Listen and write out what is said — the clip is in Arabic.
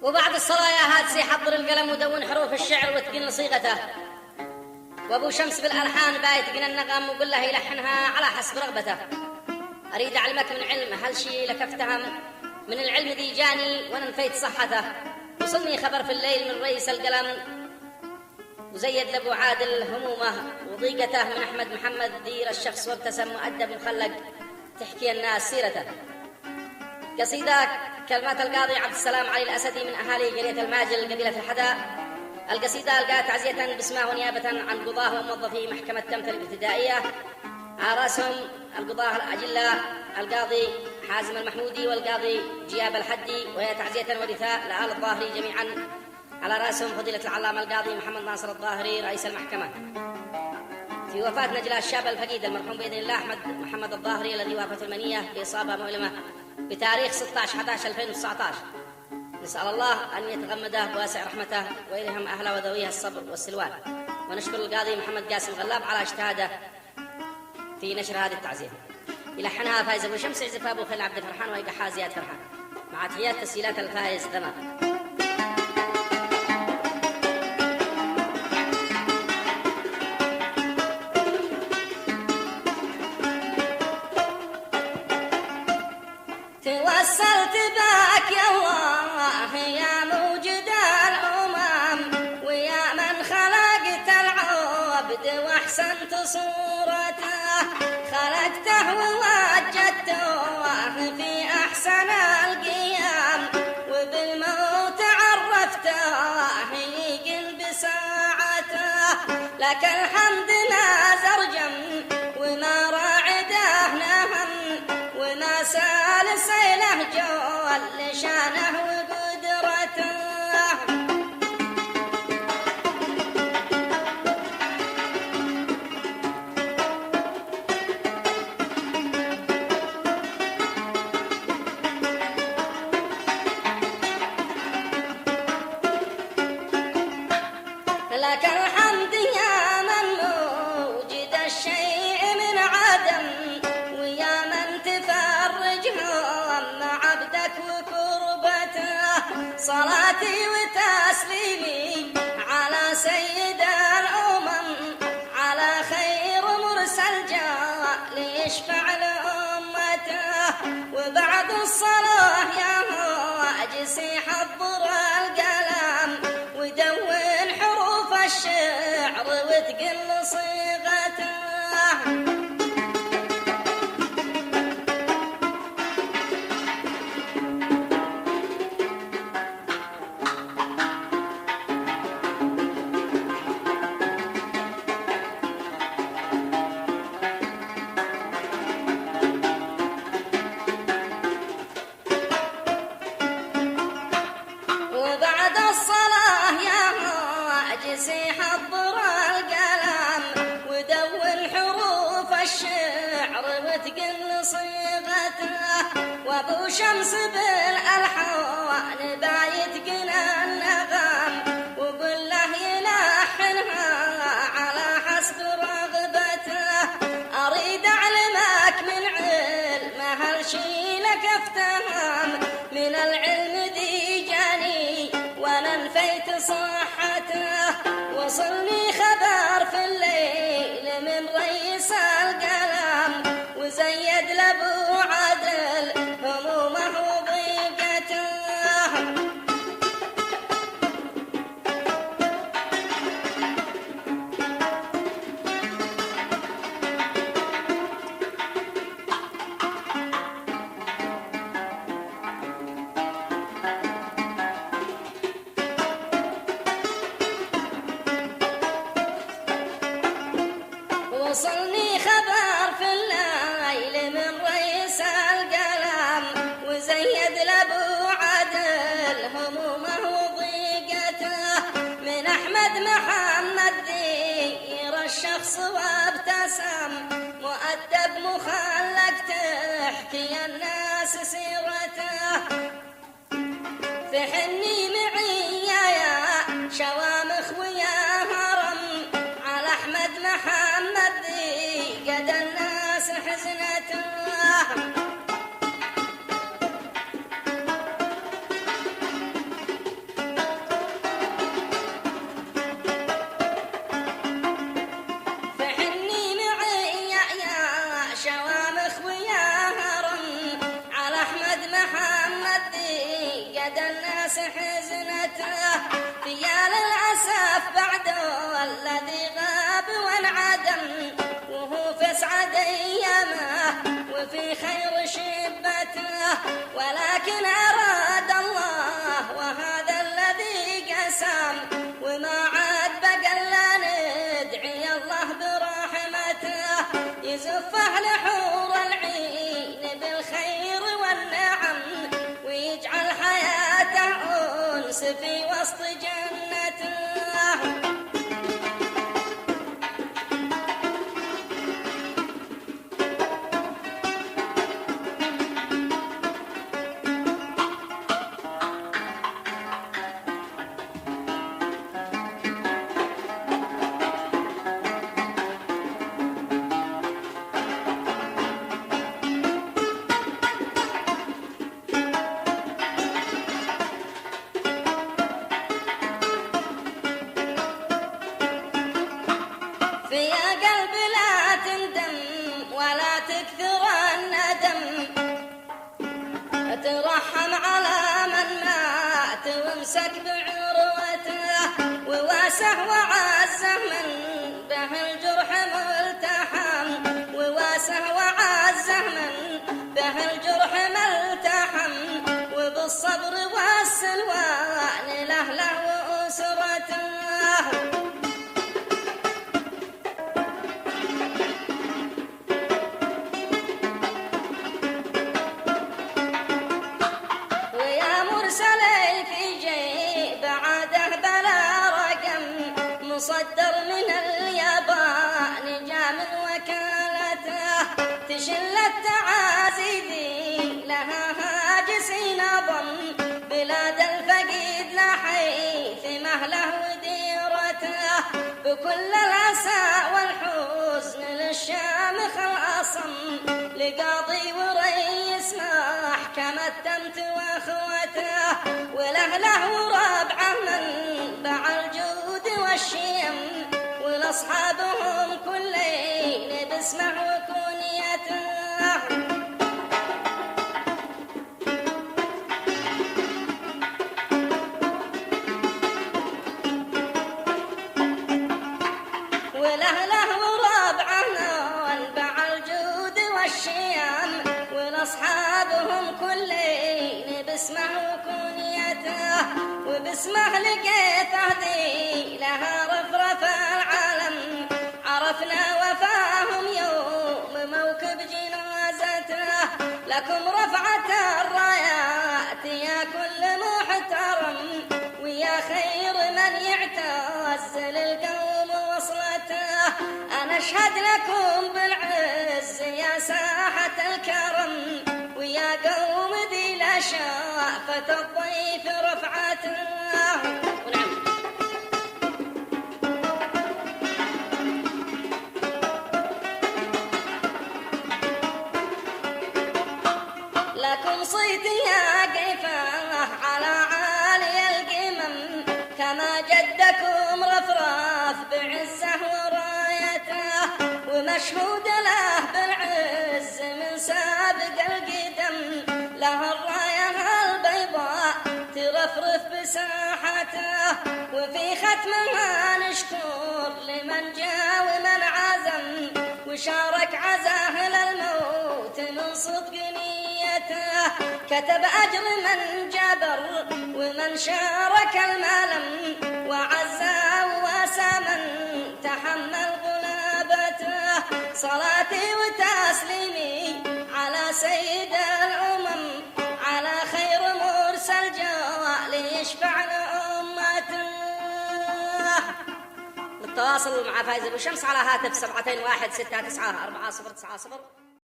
وبعد الصلاة يا هاتسي حضر القلم ودون حروف الشعر واتقن صيغته. وابو شمس بالالحان بايتقن النغم وقل له يلحنها على حسب رغبته. اريد اعلمك من علم هالشي لك افتهم، من العلم ذي جاني وانا نفيت صحته. وصلني خبر في الليل من رئيس القلم وزيد لابو عادل همومه وضيقته، من احمد محمد دير الشخص وابتسم مؤدب مخلق تحكي الناس سيرته. قصيدة كلمات القاضي عبد السلام علي الأسدي من أهالي قرية الماجل قبيلة الحداء. القصيدة ألقاها تعزية باسمه ونيابة عن قضاة وموظفي محكمة تمثل الابتدائية، على رأسهم القضاة الأجلاء القاضي حازم المحمودي والقاضي جياب الحدي، وهي تعزية ورثاء لآل الظاهري جميعا، على رأسهم فضيلة العلامة القاضي محمد ناصر الظاهري رئيس المحكمة. في وفاة نجلة الشاب الفقيد المرحوم بإذن الله أحمد محمد الظاهري الذي وافته المنية بإصابة مؤلمة بتاريخ 16/11/2019. نسأل الله أن يتغمده بواسع رحمته ويلهم أهله وذويه الصبر والسلوان. ونشكر القاضي محمد قاسم غلاب على اجتهاده في نشر هذه التعزية. يلحنها فايز أبو شمس، يعزفها أبو خليل عبد الفرحان ويقحها زياد فرحان، مع تحيات تسجيلات الفايز ثمان. توسلت بك يا الله يا موجد الأمم، ويا من خلقت العبد وأحسنت صورته، خلقته ووجدته في أحسن القيام، وبالموت عرفته يقل بساعته. لك الحمد لا زرجم وما راعده نهم، وما سال سيله جوال لشانه وقدرته. لك الحمد يا من موجد الشيء من عدم، ويا من تفرج هم عبدك وكربته. صلاتي وتسليمي على سيد الأمم، على خير مرسل جاء ليشفع لأمته. وبعد الصلاة يا واجسي حضر القلم ودون حروف الشعر وتقل صيغته. وبعد الصلاة يا واجسي حضر القلم ودون حروف الشعر وتقل صيغته. وابو شمس بالألحان بايتقن النغم، وقل له يلحنها على حسب رغبته. أريد أعلمك من علم هالشي لك افتهم، من العلم ذي جاني وانا نفيت صحته. وصلني خبر في الليل من رئيس القلم وزيد لابو عدل همومه وضيقته. وصلني خبر في الليل من رئيس القلم وزيد لابو عدل همومه وضيقته. من أحمد محمد دير الشخص وابتسم مؤدب مخلق تحكي الناس سيرته. فحني معي يا شوامخ ويا هرم على أحمد محمد ذي قد الناس حزنته. ولكن أراد الله وهذا الذي قسم، وما عاد بقى إلا ندعي الله برحمته يزفه لحور العين بالخير والنعم، ويجعل حياته أنس في وسط جنته. فيا قلب لا تندم ولا تكثر الندم، ترحم على من مات وامسك بعروته، وواسه وعزه من به الجرح ملتحم، وواسه وعزه من به الجرح ملتحم، وبالصبر والسلوان لأهله وأسرته. مصدر من اليابان جاء من وكالته، تشل التعازي لها هاجسين ضم، بلاد الفقيد لحيث مهله وديرته، بكل الأسى والحزن للشامخ الأصم، لقاضي ورئيس محكمة تمت واخوته، ولأهله وربعه من باع الجود والشيم، ولأصحابهم كلين باسمه وكنيته. ولأهله وربعه من باع الجود والشيم، ولأصحابهم كلين باسمه وكنيته، وباسمه لقيته ذي لها رفرف العالم، عرفنا وفاهم يوم موكب جنازته، لكم رفعة الرايات يا كل محترم، ويا خير من يعتز للقوم وصلته، أنا أشهد لكم بالعز يا ساحة الكرم، ويا قوم ذي لشافة الضيف رفعته. لكم صيت يا قيفاه على عالي القمم، كما جدكم رفراف بعزه ورايته، ومشهود له بالعز من سابق القدم، له الرايه البيضاء ترفرف بساحته، وفي ختمها نشكر لمن جاء ومن عزم، وشارك عزاه للموت من صدق نيته، كتب أجر من جبر ومن شارك الملم، وعزى وواسى من تحمل غلابته، صلاتي وتسليمي على سيد الأمم، على خير مرسل جاء ليشفع لأمته. للتواصل مع فايز أبو شمس على هاتف 721 694 4090.